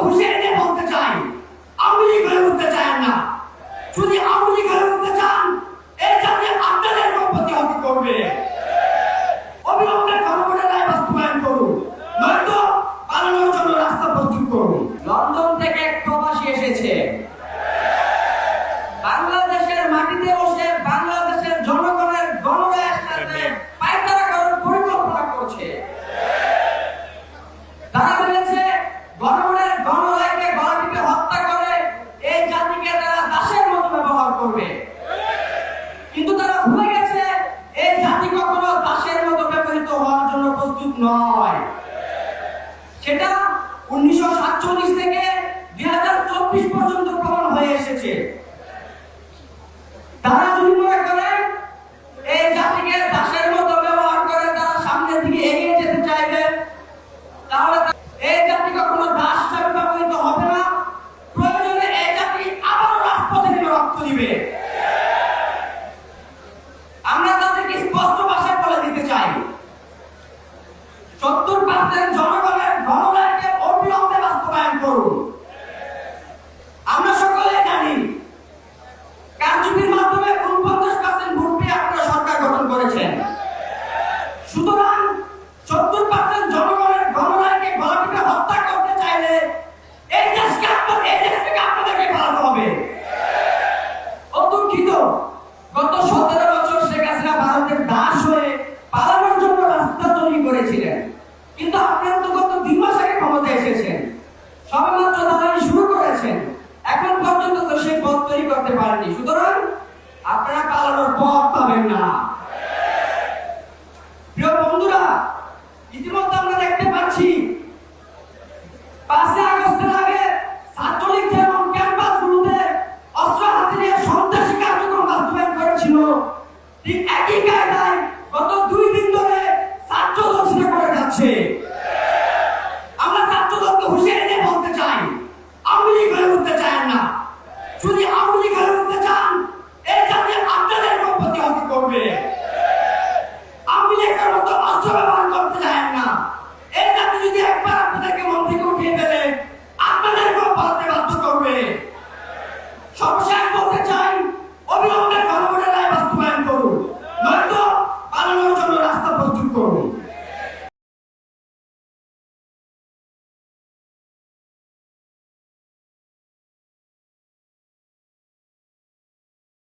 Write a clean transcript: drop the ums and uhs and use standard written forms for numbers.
হুঁশিয়ারি দিয়ে বলতে চাই, আওয়ামী লীগ হয়ে উঠতে চান না। যদি আওয়ামী লীগ হয়ে উঠতে চান, এই জাতি আপনাদের প্রতিহত করবে। অবিলম্বে জনগণের রায় বাস্তবায়ন করুন, নয়তো পালানোর জন্য রাস্তা প্রস্তুত করুন। লন্ডন থেকে এক প্রবাসী এসেছে, বাংলাদেশের মাটিতে বসে বাংলাদেশের জনগণের গণরায়ের সাথে পায়তারা করার পরিকল্পনা করছে। তারা বলেছে গণগণের গণরায়কে গলা টিপে হত্যা করে এই জাতিকে তারা দাসের মতো ব্যবহার করবে। কিন্তু তারা ভুলে গেছে এই জাতি কখনো দাসের মতো ব্যবহৃত হওয়ার জন্য প্রস্তুত নয়। সেটা 1947 থেকে 2024 পর্যন্ত প্রমাণ হয়ে এসেছে। তারা যদি মনে করে এই জাতিকে দাসের মতো ব্যবহার করে তারা সামনের দিকে এগিয়ে যেতে চাইবে, তাহলে এই জাতি কখনো দাস হিসাবে ব্যবহৃত হবে না। প্রয়োজনে এই জাতি আবারও রাজপথে নেমে রক্ত দিবে। আমরা তাদেরকে স্পষ্ট ভাষায় বলে দিতে চাই, 70% জনগণের গণরায়কে অবিলম্বে বাস্তবায়ন করুন। আমরা সকলে জানি কারচুপির মাধ্যমে 49% ভোট পেয়ে আপনারা সরকার গঠন করেছেন। সুতরাং 70% জনগণের গণরায়কে গলা টিপে হত্যা করতে চাইলে এই দেশ থেকে আপনাদেরকে পালাতে হবে। অদুঃখিত, গত 17 বছর শেখ হাসিনা ভারতের দাস হয়ে পালানোর জন্য রাস্তা তৈরি করেছিলেন, কিন্তু আপনারা তো গত 2 মাস আগে ক্ষমতায় এসেছেন, সবেমাত্র দালালি শুরু করেছেন, এখন পর্যন্ত তো সেই পথ তৈরি করতে পারেননি। সুতরাং আপনারা পালানোর পথ পাবেন না। প্রিয় বন্ধুরা, ইতিমধ্যে আমরা দেখতে পাচ্ছি 5 আগস্টের আগে ছাত্রলীগ যেমন ক্যাম্পাসগুলোতে অস্ত্র হাতে নিয়ে সন্ত্রাসী কার্যক্রম বাস্তবায়ন করেছিল, ঠিক একই কায়দায় গত 2 দিন ধরে ছাত্রদল সেটা করে যাচ্ছে।